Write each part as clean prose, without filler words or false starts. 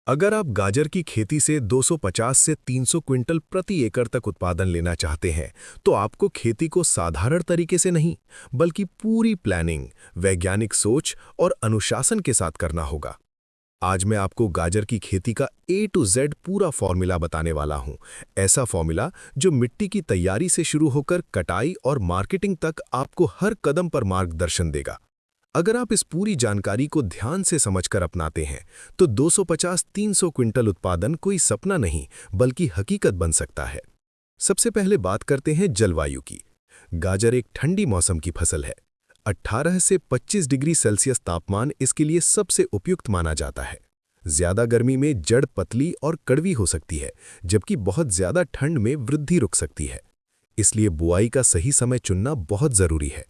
अगर आप गाजर की खेती से 250 से 300 क्विंटल प्रति एकड़ तक उत्पादन लेना चाहते हैं, तो आपको खेती को साधारण तरीके से नहीं, बल्कि पूरी प्लानिंग, वैज्ञानिक सोच और अनुशासन के साथ करना होगा। आज मैं आपको गाजर की खेती का A to Z पूरा फॉर्मूला बताने वाला हूं। ऐसा फॉर्मूला जो मिट्टी की तैयारी से शुरू होकर कटाई और मार्केटिंग तक आपको हर कदम पर मार्गदर्शन देगा। अगर आप इस पूरी जानकारी को ध्यान से समझकर अपनाते हैं, तो 250-300 क्विंटल उत्पादन कोई सपना नहीं, बल्कि हकीकत बन सकता है। सबसे पहले बात करते हैं जलवायु की। गाजर एक ठंडी मौसम की फसल है। 18 से 25 डिग्री सेल्सियस तापमान इसके लिए सबसे उपयुक्त माना जाता है। ज्यादा गर्मी में जड़ पतली और कड़वी हो सकती है, जबकि बहुत ज्यादा ठंड में वृद्धि रुक सकती है। इसलिए बुआई का सही समय चुनना बहुत जरूरी है।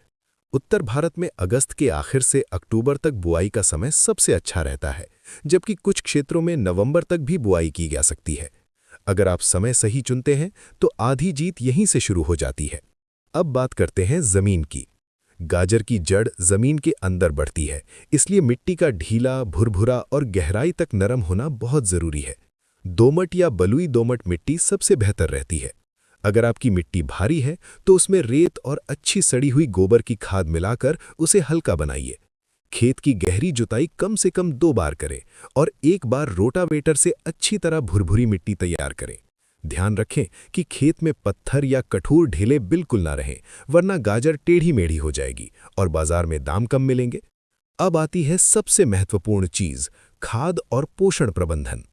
उत्तर भारत में अगस्त के आखिर से अक्टूबर तक बुआई का समय सबसे अच्छा रहता है, जबकि कुछ क्षेत्रों में नवंबर तक भी बुआई की जा सकती है। अगर आप समय सही चुनते हैं, तो आधी जीत यहीं से शुरू हो जाती है। अब बात करते हैं जमीन की। गाजर की जड़ जमीन के अंदर बढ़ती है, इसलिए मिट्टी का ढीला, भुरभुरा और गहराई तक नरम होना बहुत जरूरी है। दोमट या बलुई दोमट मिट्टी सबसे बेहतर रहती है। अगर आपकी मिट्टी भारी है, तो उसमें रेत और अच्छी सड़ी हुई गोबर की खाद मिलाकर उसे हल्का बनाइए। खेत की गहरी जुताई कम से कम 2 बार करें और एक बार रोटावेटर से अच्छी तरह भुरभुरी मिट्टी तैयार करें। ध्यान रखें कि खेत में पत्थर या कठोर ढेले बिल्कुल ना रहें, वरना गाजर टेढ़ी मेढ़ी हो जाएगी और बाजार में दाम कम मिलेंगे। अब आती है सबसे महत्वपूर्ण चीज, खाद और पोषण प्रबंधन।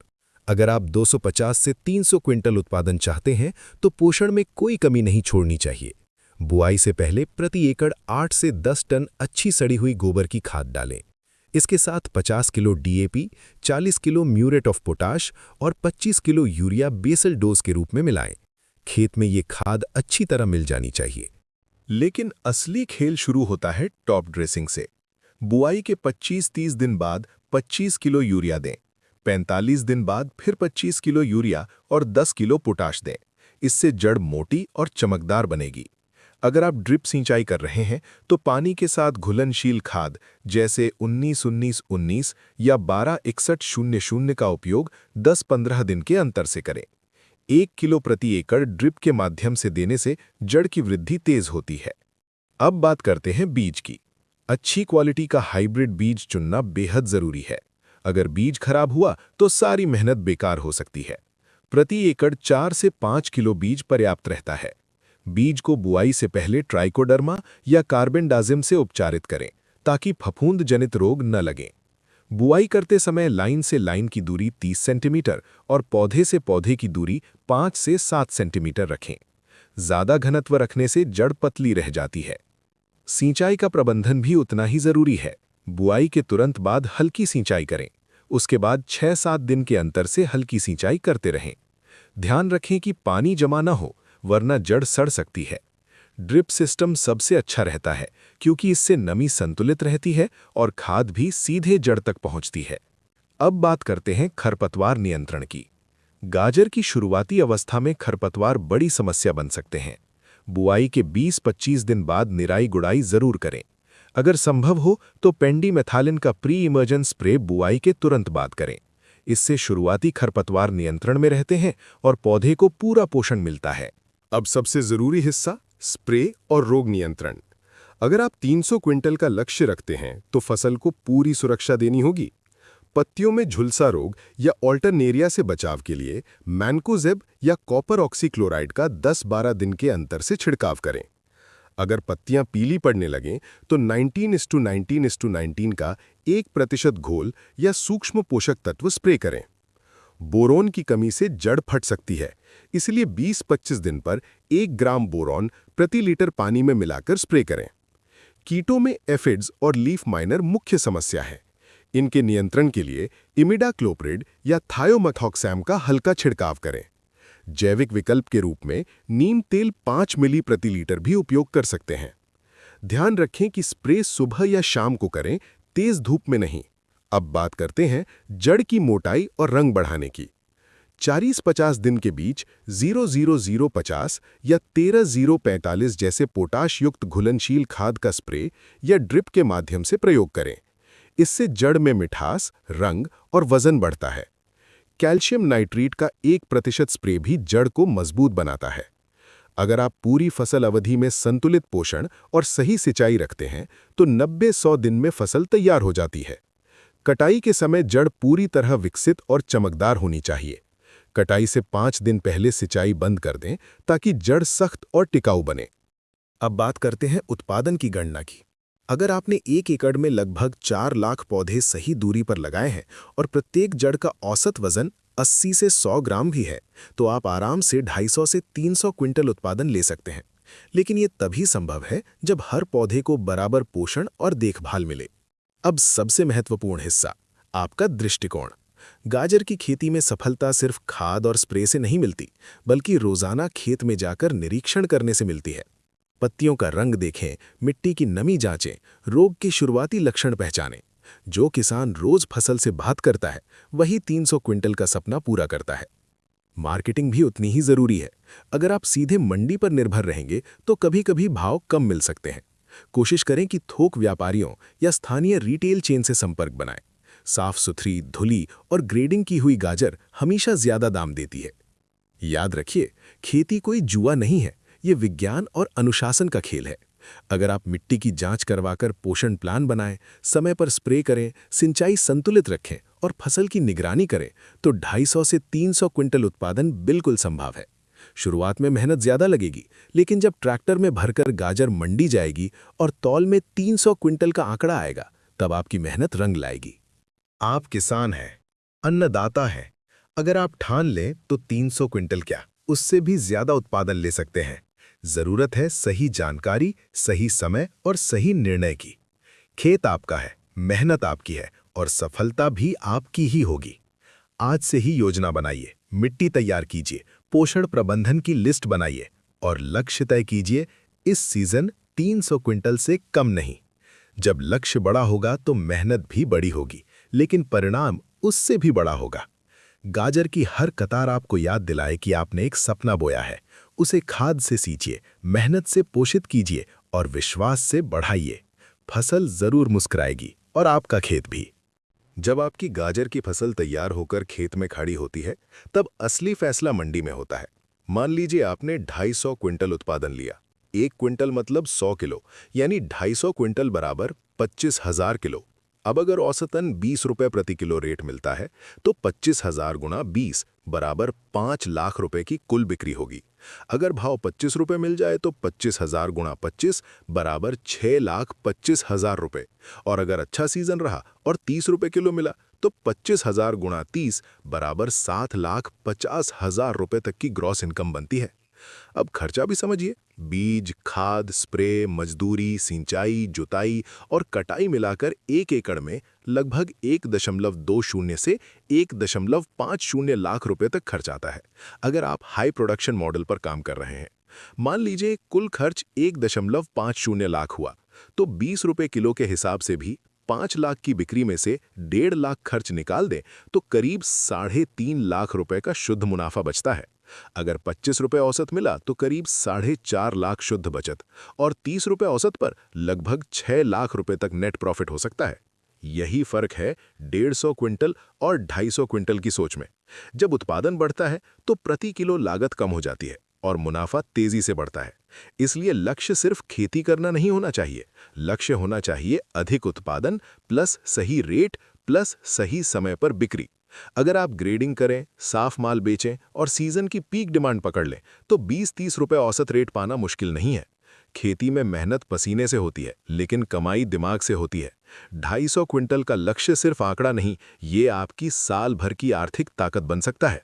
अगर आप 250 से 300 क्विंटल उत्पादन चाहते हैं, तो पोषण में कोई कमी नहीं छोड़नी चाहिए। बुआई से पहले प्रति एकड़ 8 से 10 टन अच्छी सड़ी हुई गोबर की खाद डालें। इसके साथ 50 kilo DAP, 40 kilo muriate of potash और 25 किलो यूरिया बेसल डोज के रूप में मिलाएं। खेत में ये खाद अच्छी तरह मिल जानी चाहिए। लेकिन असली खेल शुरू होता है टॉप ड्रेसिंग से। बुआई के 25-30 दिन बाद 25 किलो यूरिया दें। 45 दिन बाद फिर 25 किलो यूरिया और 10 किलो पोटाश दें। इससे जड़ मोटी और चमकदार बनेगी। अगर आप ड्रिप सिंचाई कर रहे हैं, तो पानी के साथ घुलनशील खाद जैसे 19-19-19 या 12-61-00 का उपयोग 10-15 दिन के अंतर से करें। 1 किलो प्रति एकड़ ड्रिप के माध्यम से देने से जड़ की वृद्धि तेज होती है। अब बात करते हैं बीज की। अच्छी क्वालिटी का हाइब्रिड बीज चुनना बेहद जरूरी है। अगर बीज खराब हुआ, तो सारी मेहनत बेकार हो सकती है। प्रति एकड़ 4 से 5 किलो बीज पर्याप्त रहता है। बीज को बुआई से पहले ट्राइकोडर्मा या कार्बेंडाजिम से उपचारित करें, ताकि फफूंद जनित रोग न लगें। बुआई करते समय लाइन से लाइन की दूरी 30 सेंटीमीटर और पौधे से पौधे की दूरी 5 से 7 सेंटीमीटर रखें। ज्यादा घनत्व रखने से जड़ पतली रह जाती है। सिंचाई का प्रबंधन भी उतना ही जरूरी है। बुआई के तुरंत बाद हल्की सिंचाई करें। उसके बाद 6-7 दिन के अंतर से हल्की सिंचाई करते रहें। ध्यान रखें कि पानी जमा न हो, वरना जड़ सड़ सकती है। ड्रिप सिस्टम सबसे अच्छा रहता है, क्योंकि इससे नमी संतुलित रहती है और खाद भी सीधे जड़ तक पहुंचती है। अब बात करते हैं खरपतवार नियंत्रण की। गाजर की शुरुआती अवस्था में खरपतवार बड़ी समस्या बन सकते हैं। बुआई के 20-25 दिन बाद निराई गुड़ाई जरूर करें। अगर संभव हो तो पेंडीमेथालिन का प्री इमर्जन स्प्रे बुआई के तुरंत बाद करें। इससे शुरुआती खरपतवार नियंत्रण में रहते हैं और पौधे को पूरा पोषण मिलता है। अब सबसे जरूरी हिस्सा, स्प्रे और रोग नियंत्रण। अगर आप 300 क्विंटल का लक्ष्य रखते हैं, तो फसल को पूरी सुरक्षा देनी होगी। पत्तियों में झुलसा रोग या ऑल्टरनेरिया से बचाव के लिए मैनकोजेब या कॉपर ऑक्सीक्लोराइड का 10-12 दिन के अंतर से छिड़काव करें। अगर पत्तियां पीली पड़ने लगें, तो 19:19:19 का 1% घोल या सूक्ष्म पोषक तत्व स्प्रे करें। बोरोन की कमी से जड़ फट सकती है, इसलिए 20-25 दिन पर 1 ग्राम बोरॉन प्रति लीटर पानी में मिलाकर स्प्रे करें। कीटों में एफिड्स और लीफ माइनर मुख्य समस्या है। इनके नियंत्रण के लिए इमिडाक्लोप्रिड या थायोमेथॉक्सैम का हल्का छिड़काव करें। जैविक विकल्प के रूप में नीम तेल 5 मिली प्रति लीटर भी उपयोग कर सकते हैं। ध्यान रखें कि स्प्रे सुबह या शाम को करें, तेज धूप में नहीं। अब बात करते हैं जड़ की मोटाई और रंग बढ़ाने की। 40-50 दिन के बीच 0-0-0-50 या 13-0-45 जैसे पोटाश युक्त घुलनशील खाद का स्प्रे या ड्रिप के माध्यम से प्रयोग करें। इससे जड़ में मिठास, रंग और वजन बढ़ता है। कैल्शियम नाइट्रेट का 1% स्प्रे भी जड़ को मजबूत बनाता है। अगर आप पूरी फसल अवधि में संतुलित पोषण और सही सिंचाई रखते हैं तो 90-100 दिन में फसल तैयार हो जाती है। कटाई के समय जड़ पूरी तरह विकसित और चमकदार होनी चाहिए। कटाई से 5 दिन पहले सिंचाई बंद कर दें ताकि जड़ सख्त और टिकाऊ बने। अब बात करते हैं उत्पादन की गणना की। अगर आपने 1 एकड़ में लगभग 4 लाख पौधे सही दूरी पर लगाए हैं और प्रत्येक जड़ का औसत वजन 80 से 100 ग्राम भी है, तो आप आराम से 250 से 300 क्विंटल उत्पादन ले सकते हैं। लेकिन ये तभी संभव है जब हर पौधे को बराबर पोषण और देखभाल मिले। अब सबसे महत्वपूर्ण हिस्सा, आपका दृष्टिकोण। गाजर की खेती में सफलता सिर्फ खाद और स्प्रे से नहीं मिलती, बल्कि रोजाना खेत में जाकर निरीक्षण करने से मिलती है। पत्तियों का रंग देखें, मिट्टी की नमी जांचें, रोग के शुरुआती लक्षण पहचानें। जो किसान रोज फसल से बात करता है, वही 300 क्विंटल का सपना पूरा करता है। मार्केटिंग भी उतनी ही जरूरी है। अगर आप सीधे मंडी पर निर्भर रहेंगे तो कभी-कभी भाव कम मिल सकते हैं। कोशिश करें कि थोक व्यापारियों या स्थानीय रिटेल चेन से संपर्क बनाएं। साफ सुथरी, धुली और ग्रेडिंग की हुई गाजर हमेशा ज्यादा दाम देती है। याद रखिए, खेती कोई जुआ नहीं है, ये विज्ञान और अनुशासन का खेल है। अगर आप मिट्टी की जांच करवाकर पोषण प्लान बनाएं, समय पर स्प्रे करें, सिंचाई संतुलित रखें और फसल की निगरानी करें, तो 250 से 300 क्विंटल उत्पादन बिल्कुल संभव है। शुरुआत में मेहनत ज्यादा लगेगी, लेकिन जब ट्रैक्टर में भरकर गाजर मंडी जाएगी और तौल में 300 क्विंटल का आंकड़ा आएगा, तब आपकी मेहनत रंग लाएगी। आप किसान हैं, अन्नदाता हैं। अगर आप ठान लें तो 300 क्विंटल क्या, उससे भी ज्यादा उत्पादन ले सकते हैं। जरूरत है सही जानकारी, सही समय और सही निर्णय की। खेत आपका है, मेहनत आपकी है और सफलता भी आपकी ही होगी। आज से ही योजना बनाइए, मिट्टी तैयार कीजिए, पोषण प्रबंधन की लिस्ट बनाइए और लक्ष्य तय कीजिए। इस सीजन 300 क्विंटल से कम नहीं। जब लक्ष्य बड़ा होगा तो मेहनत भी बड़ी होगी, लेकिन परिणाम उससे भी बड़ा होगा। गाजर की हर कतार आपको याद दिलाए कि आपने एक सपना बोया है। उसे खाद से सींचिए, मेहनत से पोषित कीजिए और विश्वास से बढ़ाइए। फसल जरूर मुस्कुराएगी और आपका खेत भी। जब आपकी गाजर की फसल तैयार होकर खेत में खड़ी होती है, तब असली फैसला मंडी में होता है। मान लीजिए आपने 250 क्विंटल उत्पादन लिया। 1 क्विंटल मतलब 100 किलो, यानी 250 क्विंटल बराबर 25,000 किलो। अब अगर औसतन 20 रुपए प्रति किलो रेट मिलता है, तो 25,000 गुणा 20 बराबर 5 लाख रुपए की कुल बिक्री होगी। अगर भाव 25 रुपए मिल जाए तो 25,000 गुणा 25 बराबर 6,25,000 रुपए। और अगर अच्छा सीजन रहा और 30 रुपए किलो मिला तो 25,000 गुणा 30 बराबर 7,50,000 रुपए तक की ग्रॉस इनकम बनती है। अब खर्चा भी समझिए, बीज, खाद, स्प्रे, मजदूरी, सिंचाई, जुताई और कटाई मिलाकर 1 एकड़ में लगभग 1.20 से 1.50 लाख रुपए तक खर्च आता है। अगर आप हाई प्रोडक्शन मॉडल पर काम कर रहे हैं, मान लीजिए कुल खर्च 1.50 लाख हुआ, तो 20 रुपए किलो के हिसाब से भी 5 लाख की बिक्री में से 1.5 लाख खर्च निकाल दें तो करीब 3.5 लाख रुपए का शुद्ध मुनाफा बचता है। अगर 25 रुपए औसत मिला तो करीब 4.5 लाख शुद्ध बचत और 30 रुपए औसत पर लगभग 6 लाख रुपए तक नेट प्रॉफिट हो सकता है। यही फर्क है 150 क्विंटल और 250 क्विंटल की सोच में। जब उत्पादन बढ़ता है तो प्रति किलो लागत कम हो जाती है और मुनाफा तेजी से बढ़ता है। इसलिए लक्ष्य सिर्फ खेती करना नहीं होना चाहिए, लक्ष्य होना चाहिए अधिक उत्पादन प्लस सही रेट प्लस सही समय पर बिक्री। अगर आप ग्रेडिंग करें, साफ माल बेचें और सीजन की पीक डिमांड पकड़ लें तो 20-30 रुपए औसत रेट पाना मुश्किल नहीं है। खेती में मेहनत पसीने से होती है, लेकिन कमाई दिमाग से होती है। 250 क्विंटल का लक्ष्य सिर्फ आंकड़ा नहीं, ये आपकी साल भर की आर्थिक ताकत बन सकता है।